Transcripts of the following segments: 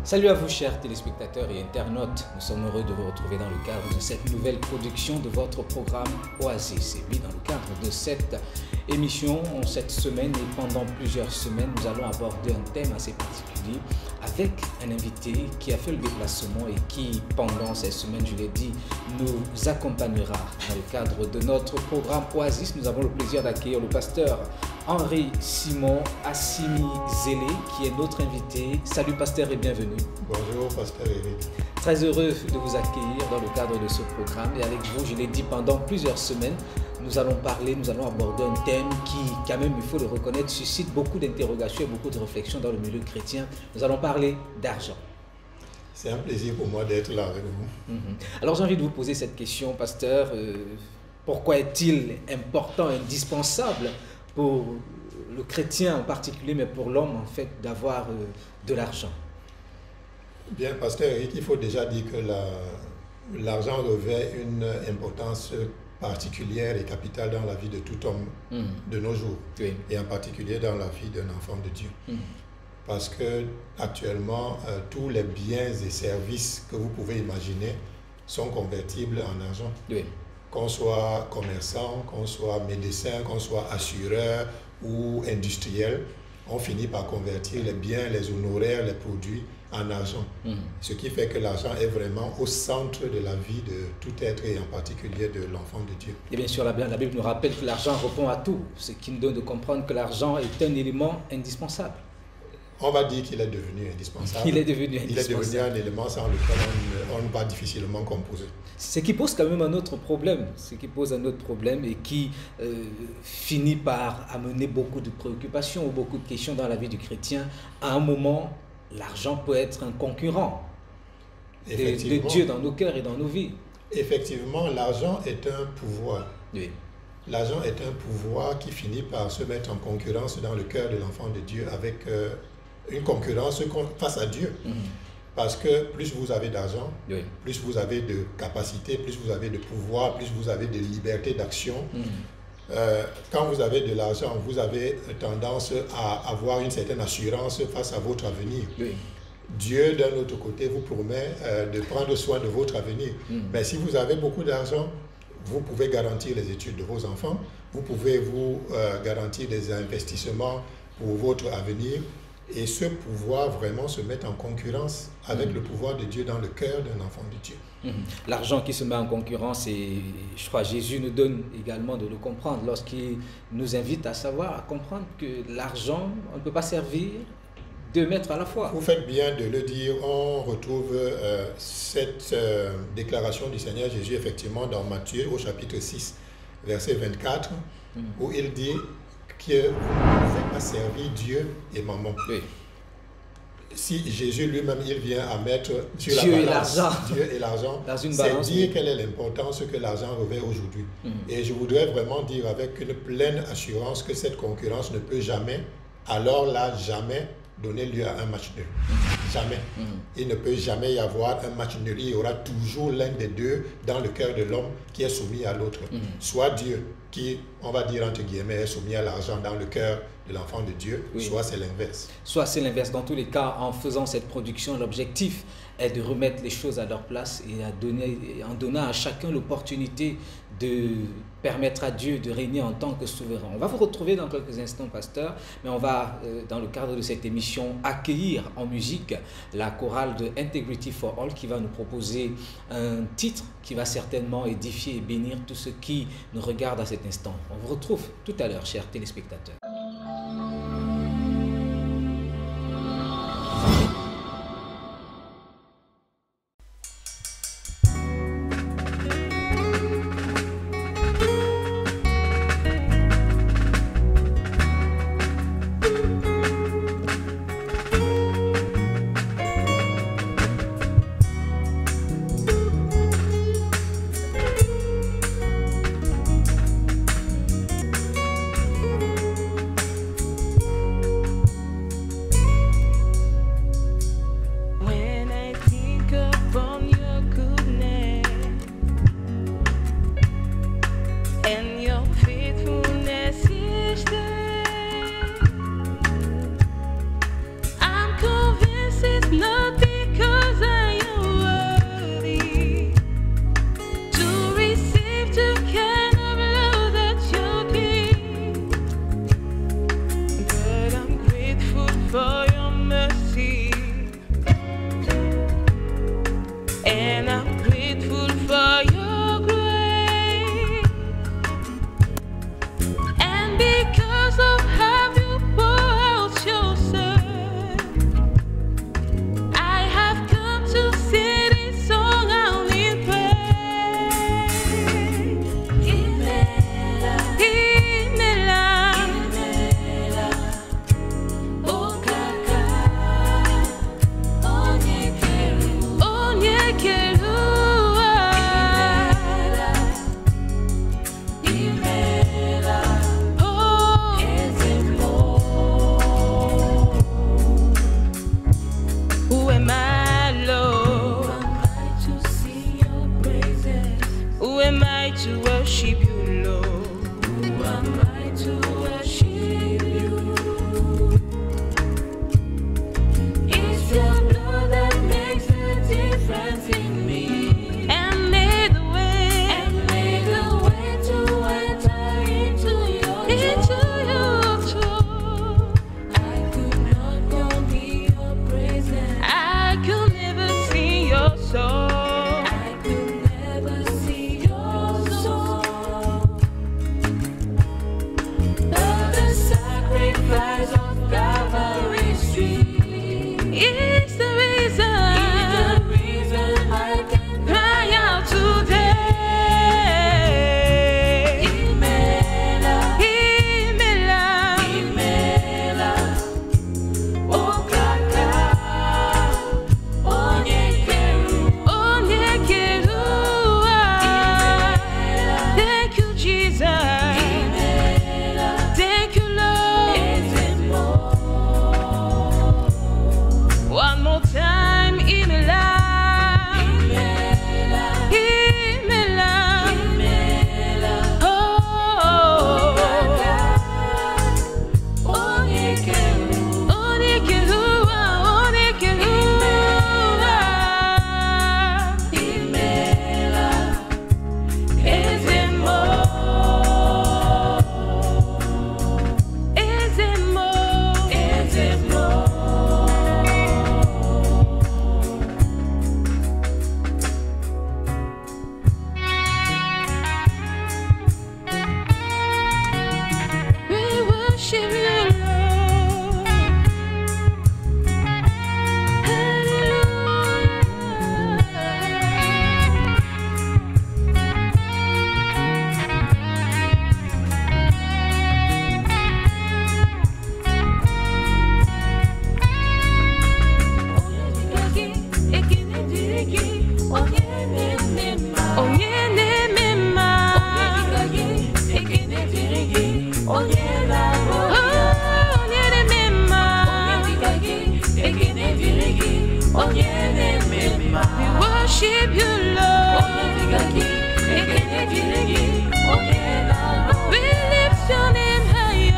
Salut à vous chers téléspectateurs et internautes, nous sommes heureux de vous retrouver dans le cadre de cette nouvelle production de votre programme Oasis. Et oui, dans le cadre de cette émission, cette semaine et pendant plusieurs semaines, nous allons aborder un thème assez particulier avec un invité qui a fait le déplacement et qui, pendant cette semaine, je l'ai dit, nous accompagnera dans le cadre de notre programme Oasis. Nous avons le plaisir d'accueillir le pasteur Henri Simon Assimi Zélé, qui est notre invité. Salut pasteur et bienvenue. Bonjour pasteur Eric. Très heureux de vous accueillir dans le cadre de ce programme. Et avec vous, je l'ai dit, pendant plusieurs semaines, nous allons aborder un thème qui, quand même, il faut le reconnaître, suscite beaucoup d'interrogations et beaucoup de réflexions dans le milieu chrétien. Nous allons parler d'argent. C'est un plaisir pour moi d'être là avec vous. Alors j'ai envie de vous poser cette question, pasteur. Pourquoi est-il important, indispensable pour le chrétien en particulier, mais pour l'homme en fait, d'avoir de l'argent? Bien, pasteur Eric, il faut déjà dire que l'argent revêt une importance particulière et capitale dans la vie de tout homme de nos jours, oui. Et en particulier dans la vie d'un enfant de Dieu. Parce que actuellement, tous les biens et services que vous pouvez imaginer sont convertibles en argent. Oui. Qu'on soit commerçant, qu'on soit médecin, qu'on soit assureur ou industriel, on finit par convertir les biens, les honoraires, les produits en argent. Ce qui fait que l'argent est vraiment au centre de la vie de tout être et en particulier de l'enfant de Dieu. Et bien sûr, la Bible nous rappelle que l'argent répond à tout, ce qui nous donne de comprendre que l'argent est un élément indispensable. On va dire qu'il est devenu indispensable. Il est devenu indispensable. Il est devenu un élément sans lequel on va difficilement composer. Ce qui pose quand même un autre problème, et qui finit par amener beaucoup de préoccupations ou beaucoup de questions dans la vie du chrétien. À un moment, l'argent peut être un concurrent de Dieu dans nos cœurs et dans nos vies. Effectivement, l'argent est un pouvoir. Oui. L'argent est un pouvoir qui finit par se mettre en concurrence dans le cœur de l'enfant de Dieu avec une concurrence face à Dieu. Parce que plus vous avez d'argent, oui. Plus vous avez de capacité, plus vous avez de pouvoir, plus vous avez de liberté d'action. Quand vous avez de l'argent, vous avez tendance à avoir une certaine assurance face à votre avenir. Oui. Dieu, d'un autre côté, vous promet de prendre soin de votre avenir. Mais si vous avez beaucoup d'argent, vous pouvez garantir les études de vos enfants, vous pouvez vous garantir des investissements pour votre avenir. Et ce pouvoir vraiment se met en concurrence avec le pouvoir de Dieu dans le cœur d'un enfant de Dieu. L'argent qui se met en concurrence, et je crois que Jésus nous donne également de le comprendre lorsqu'il nous invite à comprendre que l'argent, on ne peut pas servir deux maîtres à la fois. Vous faites bien de le dire. On retrouve cette déclaration du Seigneur Jésus effectivement dans Matthieu au chapitre 6, verset 24, où il dit que vous ne pouvez pas servir Dieu et maman. Oui. Si Jésus lui-même, il vient à mettre sur Dieu la balance Dieu et l'argent, c'est dire quelle est l'importance que l'argent revêt aujourd'hui. Et je voudrais vraiment dire avec une pleine assurance que cette concurrence ne peut jamais, alors là, jamais donner lieu à un match nul. Jamais. Il ne peut jamais y avoir un match nul. Il y aura toujours l'un des deux dans le cœur de l'homme qui est soumis à l'autre. Soit Dieu qui, on va dire entre guillemets, est soumis à l'argent dans le cœur de l'enfant de Dieu, oui. Soit c'est l'inverse. Soit c'est l'inverse. Dans tous les cas, en faisant cette production, l'objectif est de remettre les choses à leur place et en donnant à chacun l'opportunité de permettre à Dieu de régner en tant que souverain. On va vous retrouver dans quelques instants, pasteur, mais on va, dans le cadre de cette émission, accueillir en musique la chorale de Integrity for All qui va nous proposer un titre qui va certainement édifier et bénir tous ceux qui nous regardent à cet instant. On vous retrouve tout à l'heure, chers téléspectateurs. worship you, Lord. We lift your name higher.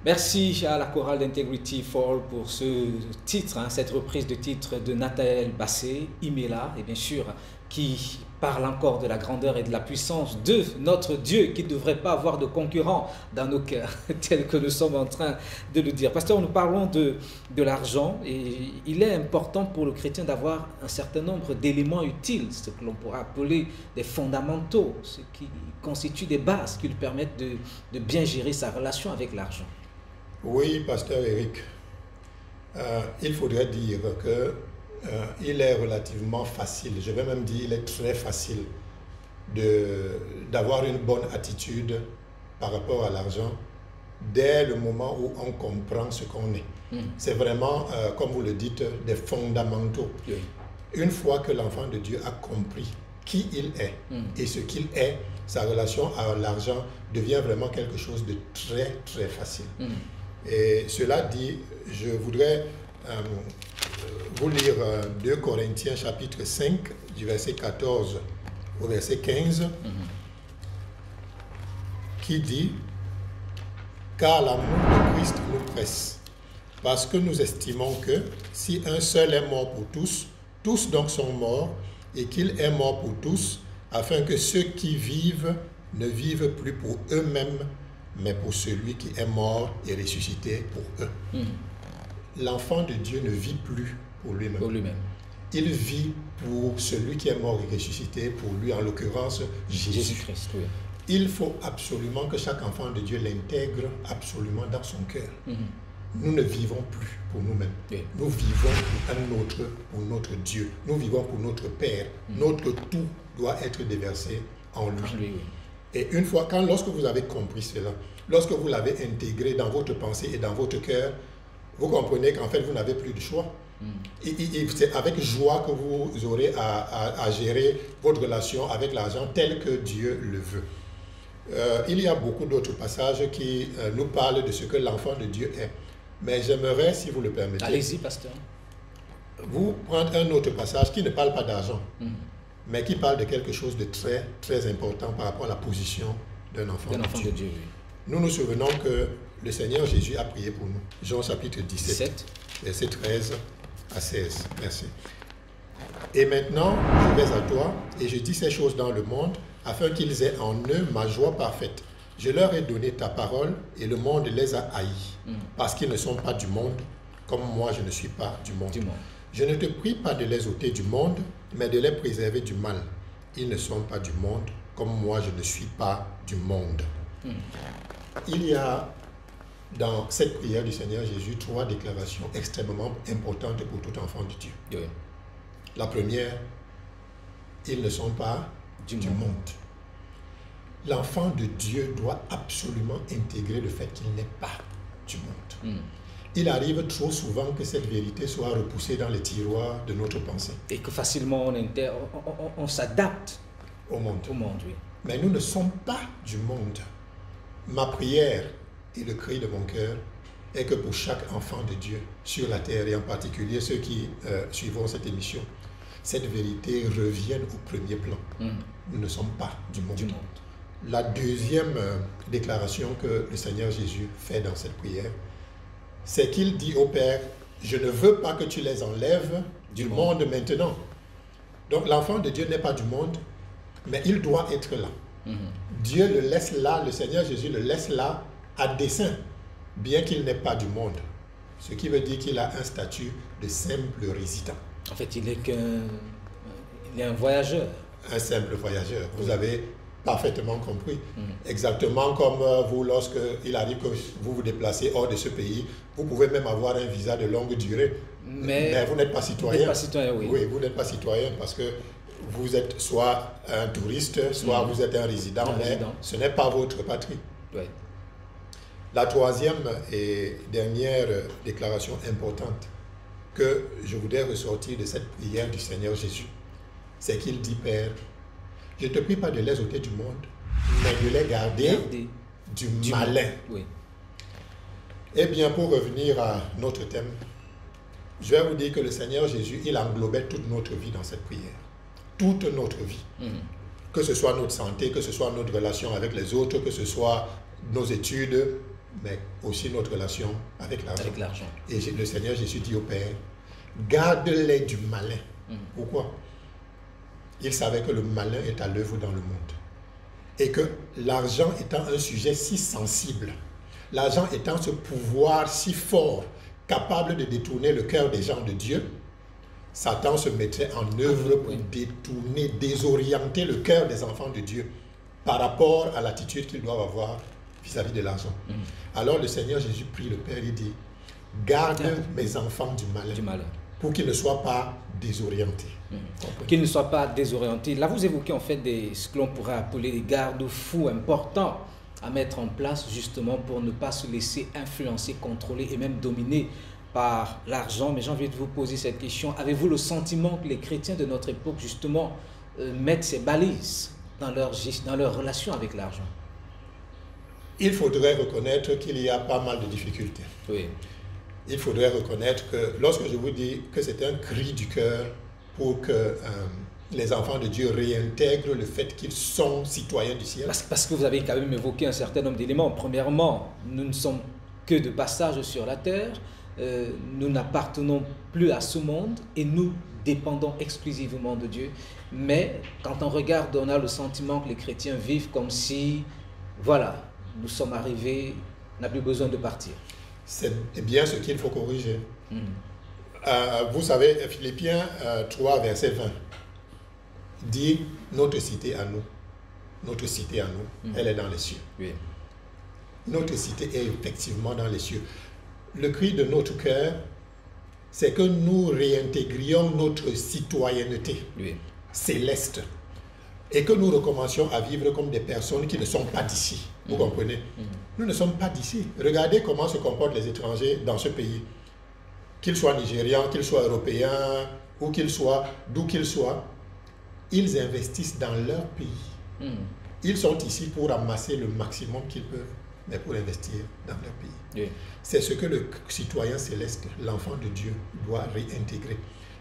Merci à la chorale d'Integrity for All pour ce titre, cette reprise de titre de Nathanaël Bassey, Imela, et bien sûr qui parle encore de la grandeur et de la puissance de notre Dieu, qui ne devrait pas avoir de concurrent dans nos cœurs, tel que nous sommes en train de le dire. Pasteur, nous parlons de l'argent et il est important pour le chrétien d'avoir un certain nombre d'éléments utiles, ce que l'on pourrait appeler des fondamentaux, ce qui constitue des bases qui lui permettent de bien gérer sa relation avec l'argent. Oui, Pasteur Eric, il faudrait dire que il est relativement facile, je vais même dire il est très facile d'avoir une bonne attitude par rapport à l'argent dès le moment où on comprend ce qu'on est. C'est vraiment, comme vous le dites, des fondamentaux. Oui. Une fois que l'enfant de Dieu a compris qui il est et ce qu'il est, sa relation à l'argent devient vraiment quelque chose de très, très facile. Et cela dit, je voudrais vous lire 2 Corinthiens chapitre 5, du verset 14 au verset 15, qui dit « Car l'amour de Christ nous presse, parce que nous estimons que si un seul est mort pour tous, tous donc sont morts, et qu'il est mort pour tous, afin que ceux qui vivent ne vivent plus pour eux-mêmes, mais pour celui qui est mort et ressuscité pour eux. L'enfant de Dieu ne vit plus pour lui-même. Il vit pour celui qui est mort et ressuscité pour lui, en l'occurrence Jésus-Christ. Oui. Il faut absolument que chaque enfant de Dieu l'intègre absolument dans son cœur. Nous ne vivons plus pour nous-mêmes. Oui. Nous vivons pour notre Dieu. Nous vivons pour notre Père. Notre tout doit être déversé en lui. Oui. Et une fois, lorsque vous avez compris cela, lorsque vous l'avez intégré dans votre pensée et dans votre cœur, vous comprenez qu'en fait, vous n'avez plus de choix. C'est avec joie que vous aurez à gérer votre relation avec l'argent tel que Dieu le veut. Il y a beaucoup d'autres passages qui nous parlent de ce que l'enfant de Dieu est. Mais j'aimerais, si vous le permettez... Allez-y, pasteur. Vous prendre un autre passage qui ne parle pas d'argent, mais qui parle de quelque chose de très, très important par rapport à la position d'un enfant de Dieu. Oui. Nous nous souvenons que le Seigneur Jésus a prié pour nous. Jean chapitre 17. Verset 13 à 16. Merci. Et maintenant, je vais à toi, et je dis ces choses dans le monde, afin qu'ils aient en eux ma joie parfaite. Je leur ai donné ta parole, et le monde les a haïs, parce qu'ils ne sont pas du monde, comme moi je ne suis pas du monde. Je ne te prie pas de les ôter du monde, mais de les préserver du mal. Ils ne sont pas du monde, comme moi je ne suis pas du monde. Il y a dans cette prière du Seigneur Jésus 3 déclarations extrêmement importantes pour tout enfant de Dieu. Oui. La première, ils ne sont pas du monde. L'enfant de Dieu doit absolument intégrer le fait qu'il n'est pas du monde. Il arrive trop souvent que cette vérité soit repoussée dans les tiroirs de notre pensée. Et que facilement on s'adapte au monde. Oui. mais nous ne sommes pas du monde. Ma prière et le cri de mon cœur est que pour chaque enfant de Dieu sur la terre, et en particulier ceux qui suivront cette émission, cette vérité revienne au premier plan. Nous ne sommes pas du monde. La deuxième déclaration que le Seigneur Jésus fait dans cette prière, c'est qu'il dit au Père, je ne veux pas que tu les enlèves du monde maintenant. Donc l'enfant de Dieu n'est pas du monde, mais il doit être là. Dieu le laisse là, le Seigneur Jésus le laisse là à dessein, bien qu'il n'est pas du monde. Ce qui veut dire qu'il a un statut de simple résident. En fait, il est un voyageur. Un simple voyageur. Vous avez parfaitement compris. Exactement comme vous, lorsqu'il arrive que vous vous déplacez hors de ce pays, vous pouvez même avoir un visa de longue durée. Mais vous n'êtes pas citoyen. Vous n'êtes pas citoyen, oui. Oui, vous n'êtes pas citoyen parce que vous êtes soit un touriste, soit vous êtes un résident, mais ce n'est pas votre patrie. Oui. La troisième et dernière déclaration importante que je voudrais ressortir de cette prière du Seigneur Jésus, c'est qu'il dit, Père, je ne te prie pas de les ôter du monde, mais de les garder du malin. Oui. Eh bien, pour revenir à notre thème, je vais vous dire que le Seigneur Jésus, il englobait toute notre vie dans cette prière. Toute notre vie. Que ce soit notre santé, que ce soit notre relation avec les autres, que ce soit nos études, mais aussi notre relation avec l'argent. Et le Seigneur Jésus dit au Père, garde-les du malin. Pourquoi? Il savait que le malin est à l'œuvre dans le monde. Et que l'argent étant un sujet si sensible, l'argent étant ce pouvoir si fort, capable de détourner le cœur des gens de Dieu, Satan se mettrait en œuvre pour détourner, désorienter le cœur des enfants de Dieu par rapport à l'attitude qu'ils doivent avoir vis-à-vis de l'argent. Alors le Seigneur Jésus prie le Père, il dit, garde mes enfants du malin. Pour qu'ils ne soient pas désorientés. Qu'ils ne soient pas désorientés. Là, vous évoquez en fait ce que l'on pourrait appeler des garde-fous importants à mettre en place justement pour ne pas se laisser influencer, contrôler et même dominer par l'argent. Mais j'ai envie de vous poser cette question. Avez-vous le sentiment que les chrétiens de notre époque justement mettent ces balises dans leur relation avec l'argent? Il faudrait reconnaître qu'il y a pas mal de difficultés. Oui. Il faudrait reconnaître que lorsque je vous dis que c'est un cri du cœur pour que les enfants de Dieu réintègrent le fait qu'ils sont citoyens du ciel. Parce que vous avez quand même évoqué un certain nombre d'éléments. Premièrement, nous ne sommes que de passage sur la terre. Nous n'appartenons plus à ce monde et nous dépendons exclusivement de Dieu. Mais quand on regarde, on a le sentiment que les chrétiens vivent comme si, voilà, nous sommes arrivés, on n'a plus besoin de partir. C'est bien ce qu'il faut corriger. Vous savez, Philippiens 3, verset 20, dit notre cité à nous, elle est dans les cieux. Oui. Notre cité est effectivement dans les cieux. Le cri de notre cœur, c'est que nous réintégrions notre citoyenneté céleste et que nous recommencions à vivre comme des personnes qui ne sont pas d'ici. Vous comprenez? Nous ne sommes pas d'ici. Regardez comment se comportent les étrangers dans ce pays. Qu'ils soient nigérians, qu'ils soient européens, ou qu'ils soient, d'où qu'ils soient, ils investissent dans leur pays. Ils sont ici pour amasser le maximum qu'ils peuvent, mais pour investir dans leur pays. Oui. C'est ce que le citoyen céleste, l'enfant de Dieu, doit réintégrer.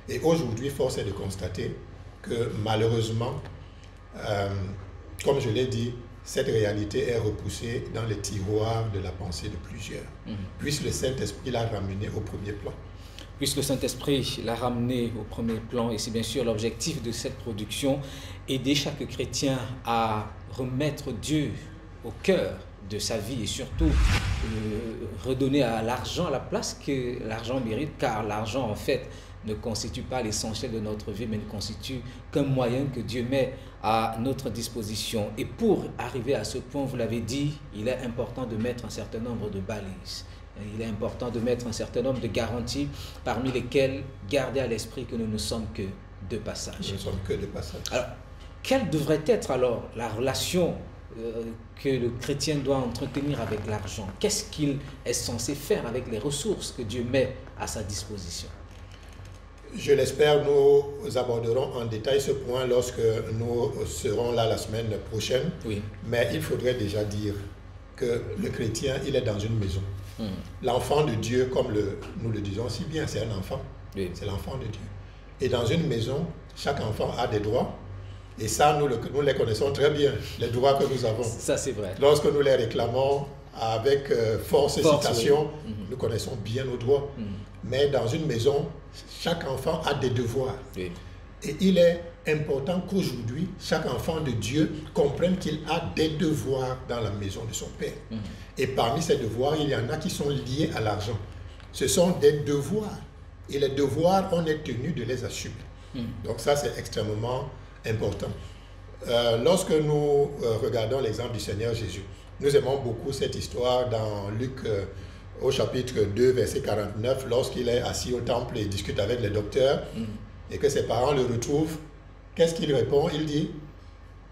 Et aujourd'hui, force est de constater que malheureusement, comme je l'ai dit, cette réalité est repoussée dans les tiroirs de la pensée de plusieurs. Puisque le Saint-Esprit l'a ramené au premier plan. Puisque le Saint-Esprit l'a ramené au premier plan, et c'est bien sûr l'objectif de cette production, aider chaque chrétien à remettre Dieu au cœur de sa vie et surtout redonner à l'argent la place que l'argent mérite, car l'argent en fait ne constitue pas l'essentiel de notre vie, mais ne constitue qu'un moyen que Dieu met à notre disposition. Et pour arriver à ce point, vous l'avez dit, il est important de mettre un certain nombre de balises. Il est important de mettre un certain nombre de garanties, parmi lesquelles garder à l'esprit que nous ne sommes que de passage. Nous ne sommes que de passage. Alors, quelle devrait être alors la relation que le chrétien doit entretenir avec l'argent? Qu'est-ce qu'il est censé faire avec les ressources que Dieu met à sa disposition? Je l'espère, nous aborderons en détail ce point lorsque nous serons là la semaine prochaine. Oui. Mais il faudrait déjà dire que le chrétien, il est dans une maison. L'enfant de Dieu, comme nous le disons si bien, c'est un enfant. Oui. C'est l'enfant de Dieu. Et dans une maison, chaque enfant a des droits. Et ça, nous les connaissons très bien, les droits que nous avons. Ça, c'est vrai. Lorsque nous les réclamons avec force et citation, oui. nous connaissons bien nos droits. Mais dans une maison, chaque enfant a des devoirs. Oui. Et il est important qu'aujourd'hui, chaque enfant de Dieu comprenne qu'il a des devoirs dans la maison de son Père. Et parmi ces devoirs, il y en a qui sont liés à l'argent. Ce sont des devoirs. Et les devoirs, on est tenu de les assumer. Donc ça, c'est extrêmement important. Lorsque nous regardons l'exemple du Seigneur Jésus, nous aimons beaucoup cette histoire dans Luc au chapitre 2, verset 49, lorsqu'il est assis au temple et discute avec les docteurs et que ses parents le retrouvent. Qu'est-ce qu'il répond? Il dit,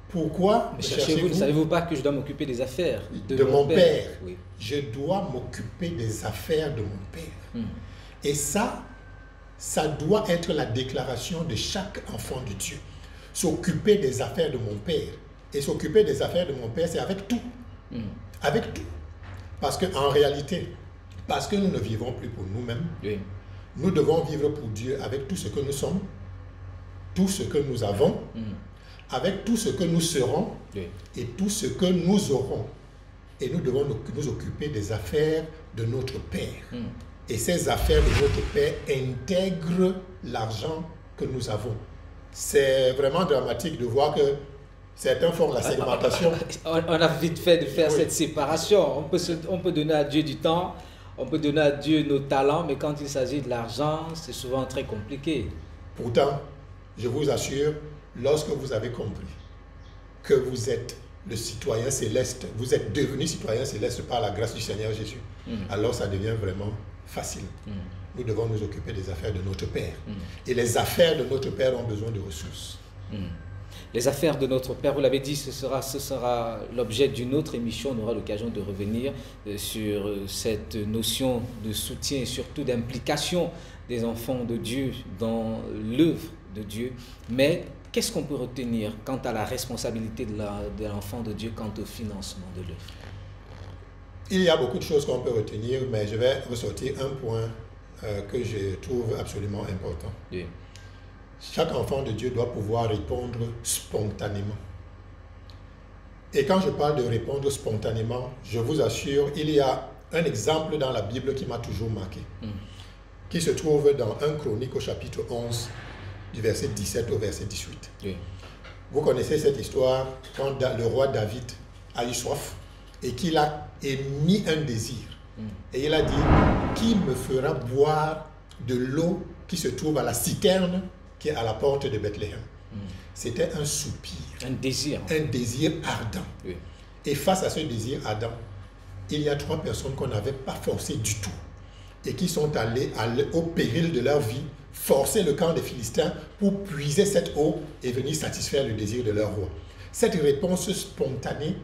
pourquoi cherchez-vous? Ne savez-vous pas que je dois m'occuper des affaires de mon Père? Oui. Je dois m'occuper des affaires de mon Père. Et ça doit être la déclaration de chaque enfant de Dieu. S'occuper des affaires de mon Père. Et s'occuper des affaires de mon Père, c'est avec tout. Avec tout. Parce qu'en réalité, parce que nous ne vivons plus pour nous-mêmes, oui. Nous devons vivre pour Dieu avec tout ce que nous sommes, tout ce que nous avons, avec tout ce que nous serons, oui. Et tout ce que nous aurons. Et nous devons nous occuper des affaires de notre Père. Et ces affaires de notre Père intègrent l'argent que nous avons. C'est vraiment dramatique de voir que certains font la segmentation. On a vite fait de faire oui. cette séparation. On peut donner à Dieu du temps, on peut donner à Dieu nos talents, mais quand il s'agit de l'argent, c'est souvent très compliqué. Pourtant, je vous assure, lorsque vous avez compris que vous êtes le citoyen céleste, vous êtes devenu citoyen céleste par la grâce du Seigneur Jésus, alors ça devient vraiment facile. Nous devons nous occuper des affaires de notre Père. Et les affaires de notre Père ont besoin de ressources. Les affaires de notre Père, vous l'avez dit, ce sera l'objet d'une autre émission. On aura l'occasion de revenir sur cette notion de soutien et surtout d'implication des enfants de Dieu dans l'œuvre de Dieu. Mais qu'est-ce qu'on peut retenir quant à la responsabilité de l'enfant de Dieu quant au financement de l'œuvre? Il y a beaucoup de choses qu'on peut retenir, mais je vais ressortir un point que je trouve absolument important. Oui. Chaque enfant de Dieu doit pouvoir répondre spontanément. Et quand je parle de répondre spontanément, je vous assure, il y a un exemple dans la Bible qui m'a toujours marqué, qui se trouve dans 1 Chronique au chapitre 11, du verset 17 au verset 18. Oui. Vous connaissez cette histoire quand le roi David a eu soif et qu'il a émis un désir. Et il a dit, qui me fera boire de l'eau qui se trouve à la citerne qui est à la porte de Bethléem? C'était un soupir. Un désir. Un désir ardent. Oui. Et face à ce désir ardent, il y a 3 personnes qu'on n'avait pas forcées du tout et qui sont allées au péril de leur vie forcer le camp des Philistins pour puiser cette eau et venir satisfaire le désir de leur roi. Cette réponse spontanée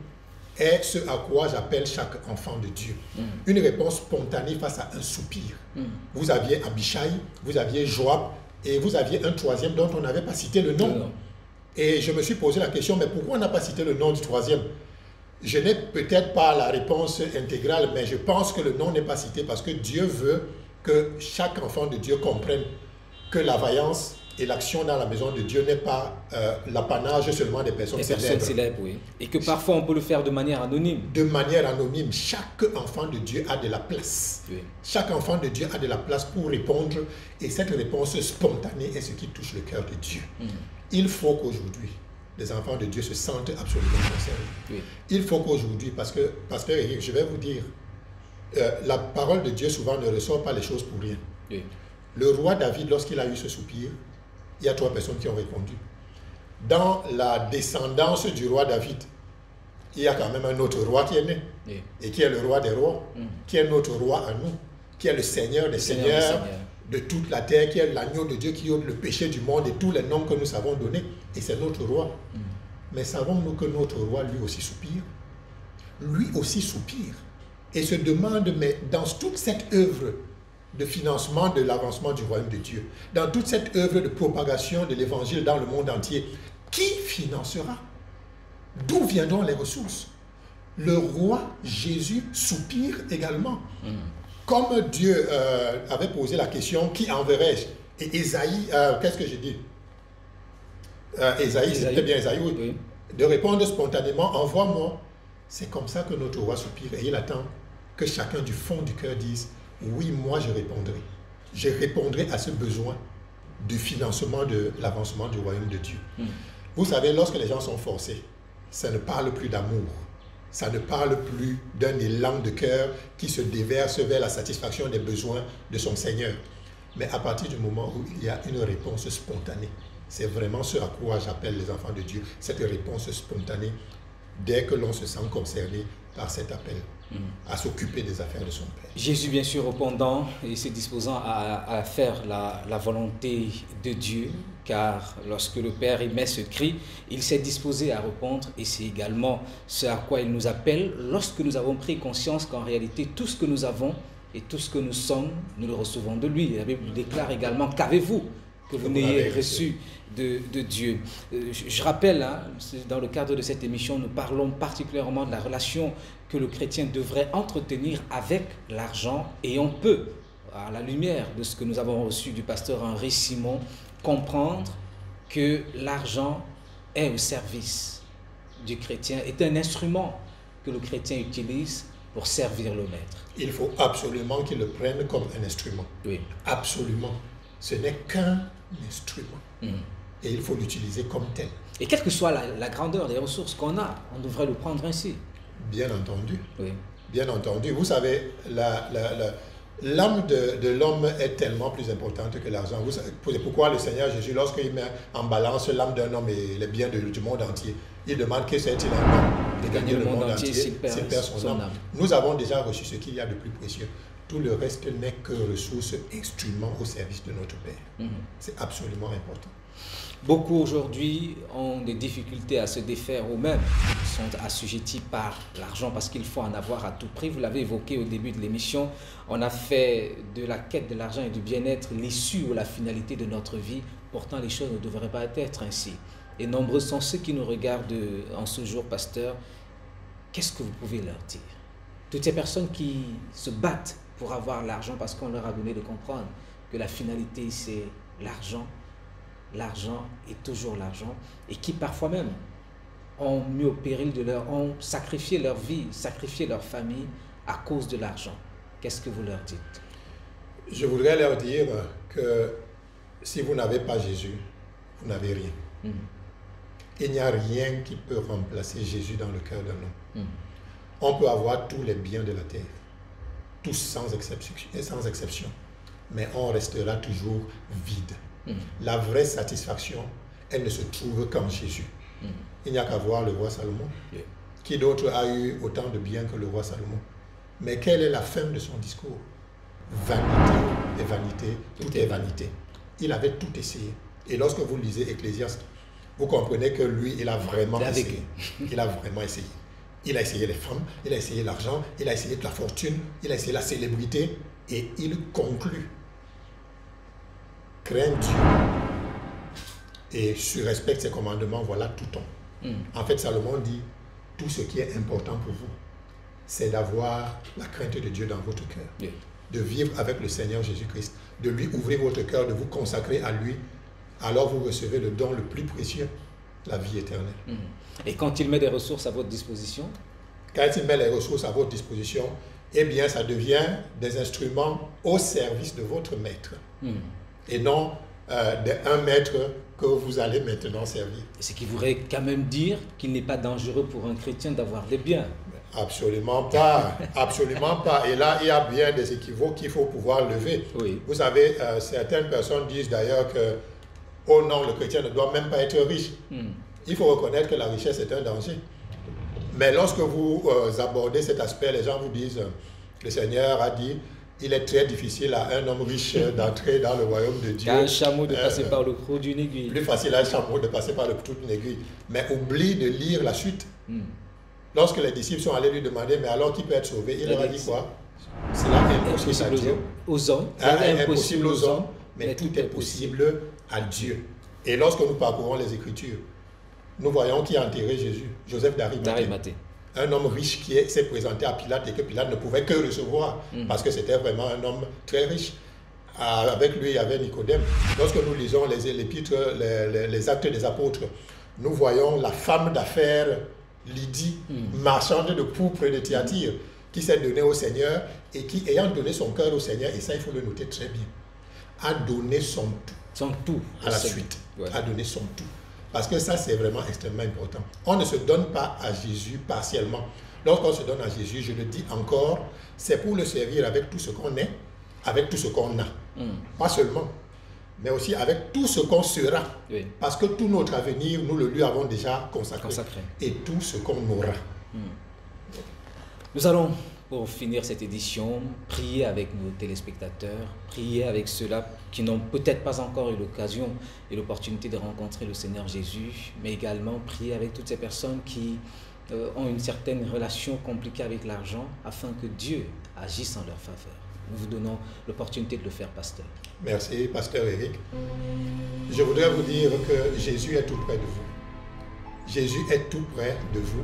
est ce à quoi j'appelle chaque enfant de Dieu. Une réponse spontanée face à un soupir. Vous aviez Abishai, vous aviez Joab, et vous aviez un troisième dont on n'avait pas cité le nom. Et je me suis posé la question, mais pourquoi on n'a pas cité le nom du troisième? Je n'ai peut-être pas la réponse intégrale, mais je pense que le nom n'est pas cité parce que Dieu veut que chaque enfant de Dieu comprenne que la vaillance et l'action dans la maison de Dieu n'est pas l'apanage seulement des personnes célèbres. Oui. Et que parfois on peut le faire de manière anonyme. De manière anonyme, chaque enfant de Dieu a de la place. Oui. Chaque enfant de Dieu a de la place pour répondre et cette réponse spontanée est ce qui touche le cœur de Dieu. Il faut qu'aujourd'hui, les enfants de Dieu se sentent absolument concernés. Oui. Il faut qu'aujourd'hui, parce que, Pasteur Eric, je vais vous dire, la parole de Dieu souvent ne ressort pas les choses pour rien. Oui. Le roi David, lorsqu'il a eu ce soupir, il y a 3 personnes qui ont répondu. Dans la descendance du roi David, il y a quand même un autre roi qui est né, et qui est le roi des rois, qui est notre roi à nous, qui est le Seigneur des seigneurs de toute la terre, qui est l'agneau de Dieu qui ôte le péché du monde et tous les noms que nous savons donner, et c'est notre roi. Mais savons-nous que notre roi lui aussi soupire? Lui aussi soupire et se demande, mais dans toute cette œuvre de financement de l'avancement du royaume de Dieu, dans toute cette œuvre de propagation de l'évangile dans le monde entier, qui financera? D'où viendront les ressources? Le roi Jésus soupire également. Comme Dieu avait posé la question, qui enverrai-je? Et Ésaïe, qu'est-ce que j'ai dit? Ésaïe, c'était bien Ésaïe, oui. De répondre spontanément, envoie-moi. C'est comme ça que notre roi soupire et il attend que chacun du fond du cœur dise, oui, moi je répondrai. Je répondrai à ce besoin du financement de l'avancement du royaume de Dieu. Vous savez, lorsque les gens sont forcés, ça ne parle plus d'amour. Ça ne parle plus d'un élan de cœur qui se déverse vers la satisfaction des besoins de son Seigneur. Mais à partir du moment où il y a une réponse spontanée, c'est vraiment ce à quoi j'appelle les enfants de Dieu, cette réponse spontanée, dès que l'on se sent concerné par cet appel à s'occuper des affaires de son Père. Jésus, bien sûr, répondant et se disposant à faire la volonté de Dieu, car lorsque le Père émet ce cri, il s'est disposé à répondre, et c'est également ce à quoi il nous appelle lorsque nous avons pris conscience qu'en réalité, tout ce que nous avons et tout ce que nous sommes, nous le recevons de lui. La Bible déclare également, qu'avez-vous que vous n'ayez reçu de Dieu. Je rappelle, dans le cadre de cette émission, nous parlons particulièrement de la relation que le chrétien devrait entretenir avec l'argent, et on peut, à la lumière de ce que nous avons reçu du pasteur Henri Simon, comprendre que l'argent est au service du chrétien, est un instrument que le chrétien utilise pour servir le maître. Il faut absolument qu'il le prenne comme un instrument. Oui. Absolument. Ce n'est qu'un instrument. Et il faut l'utiliser comme tel. Et quelle que soit la grandeur des ressources qu'on a, on devrait le prendre ainsi. Bien entendu. Oui. Bien entendu. Vous savez, l'âme de l'homme est tellement plus importante que l'argent. C'est pourquoi le Seigneur Jésus, lorsqu'il met en balance l'âme d'un homme et les biens du monde entier, il demande que c'est-il un homme de gagner le monde entier s'il perd son âme. Nous avons déjà reçu ce qu'il y a de plus précieux. Tout le reste n'est que ressources, instruments au service de notre Père. C'est absolument important. Beaucoup aujourd'hui ont des difficultés à se défaire eux-mêmes, sont assujettis par l'argent parce qu'il faut en avoir à tout prix. Vous l'avez évoqué au début de l'émission, on a fait de la quête de l'argent et du bien-être l'issue ou la finalité de notre vie. Pourtant, les choses ne devraient pas être ainsi. Et nombreux sont ceux qui nous regardent en ce jour, pasteur. Qu'est-ce que vous pouvez leur dire? Toutes ces personnes qui se battent pour avoir l'argent parce qu'on leur a donné de comprendre que la finalité c'est l'argent. L'argent est toujours l'argent, et qui parfois même ont mis au péril ont sacrifié leur vie, sacrifié leur famille à cause de l'argent. Qu'est-ce que vous leur dites? Je voudrais leur dire que si vous n'avez pas Jésus, vous n'avez rien. Il n'y a rien qui peut remplacer Jésus dans le cœur d'un homme. On peut avoir tous les biens de la terre, tous sans exception, mais on restera toujours vide. La vraie satisfaction, elle ne se trouve qu'en Jésus. Il n'y a qu'à voir le roi Salomon. Qui d'autre a eu autant de biens que le roi Salomon? Mais quelle est la fin de son discours? Vanité et vanité, tout est vanité. Il avait tout essayé. Et lorsque vous lisez Ecclésiaste, vous comprenez que lui, il a vraiment essayé. Il a vraiment essayé. Il a essayé les femmes, il a essayé l'argent, il a essayé la fortune, il a essayé la célébrité, et il conclut: crains Dieu et respecte ses commandements, voilà tout ton. En fait, Salomon dit, tout ce qui est important pour vous, c'est d'avoir la crainte de Dieu dans votre cœur, de vivre avec le Seigneur Jésus-Christ, de lui ouvrir votre cœur, de vous consacrer à lui. Alors vous recevez le don le plus précieux, la vie éternelle. Et quand il met des ressources à votre disposition? Quand il met les ressources à votre disposition, eh bien, ça devient des instruments au service de votre maître. Et non d'un maître que vous allez maintenant servir. Ce qui voudrait quand même dire qu'il n'est pas dangereux pour un chrétien d'avoir des biens. Absolument pas, absolument pas. Et là, il y a bien des équivoques qu'il faut pouvoir lever. Oui. Vous savez, certaines personnes disent d'ailleurs que, oh non, le chrétien ne doit même pas être riche. Il faut reconnaître que la richesse est un danger. Mais lorsque vous abordez cet aspect, les gens vous disent, le Seigneur a dit, il est très difficile à un homme riche d'entrer dans le royaume de Dieu. Qu'à un chameau de passer par le trou d'une aiguille. Plus facile à un chameau de passer par le trou d'une aiguille. Mais oublie de lire la suite. Lorsque les disciples sont allés lui demander, mais alors qui peut être sauvé? Il leur a dit quoi? Cela est impossible à Dieu. Aux hommes. Impossible aux hommes, mais tout est possible à Dieu. Et lorsque nous parcourons les Écritures, nous voyons qui a enterré Jésus, Joseph d'Arimathée. Un homme riche qui s'est présenté à Pilate et que Pilate ne pouvait que recevoir parce que c'était vraiment un homme très riche. Avec lui, il y avait Nicodème. Lorsque nous lisons les épîtres, les actes des apôtres, nous voyons la femme d'affaires Lydie, marchande de pourpre de Thyatire, qui s'est donnée au Seigneur et qui, ayant donné son cœur au Seigneur, et ça il faut le noter très bien, a donné son tout à la suite. Ouais. A donné son tout. Parce que ça, c'est vraiment extrêmement important. On ne se donne pas à Jésus partiellement. Lorsqu'on se donne à Jésus, je le dis encore, c'est pour le servir avec tout ce qu'on est, avec tout ce qu'on a. Pas seulement, mais aussi avec tout ce qu'on sera. Oui. Parce que tout notre avenir, nous le lui avons déjà consacré. Et tout ce qu'on aura. Nous allons, pour finir cette édition, prier avec nos téléspectateurs, prier avec ceux-là qui n'ont peut-être pas encore eu l'occasion et l'opportunité de rencontrer le Seigneur Jésus, mais également prier avec toutes ces personnes qui ont une certaine relation compliquée avec l'argent, afin que Dieu agisse en leur faveur. Nous vous donnons l'opportunité de le faire, pasteur. Merci, pasteur Eric. Je voudrais vous dire que Jésus est tout près de vous. Jésus est tout près de vous.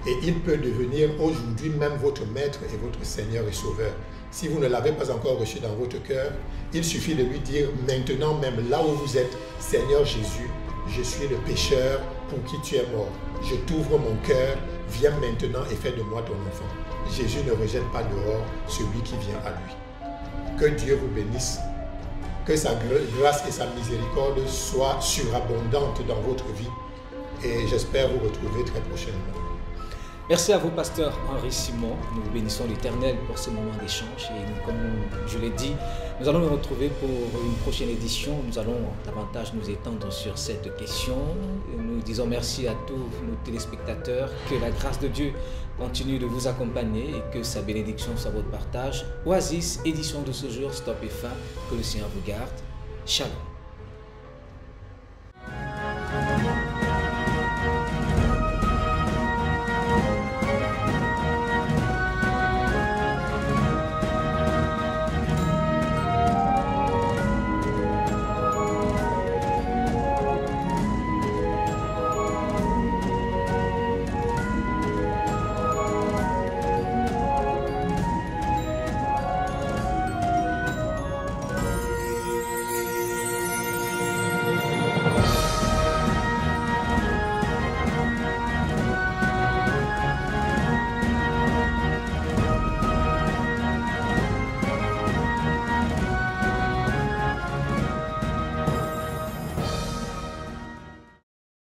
Et il peut devenir aujourd'hui même votre maître et votre Seigneur et Sauveur. Si vous ne l'avez pas encore reçu dans votre cœur, il suffit de lui dire maintenant même là où vous êtes, Seigneur Jésus, je suis le pécheur pour qui tu es mort. Je t'ouvre mon cœur, viens maintenant et fais de moi ton enfant. Jésus ne rejette pas dehors celui qui vient à lui. Que Dieu vous bénisse, que sa grâce et sa miséricorde soient surabondantes dans votre vie et j'espère vous retrouver très prochainement. Merci à vous, pasteur Henri Simon. Nous bénissons l'Éternel pour ce moment d'échange. Et comme je l'ai dit, nous allons nous retrouver pour une prochaine édition. Nous allons davantage nous étendre sur cette question. Nous disons merci à tous nos téléspectateurs. Que la grâce de Dieu continue de vous accompagner et que sa bénédiction soit votre partage. Oasis, édition de ce jour, stop et fin. Que le Seigneur vous garde. Shalom.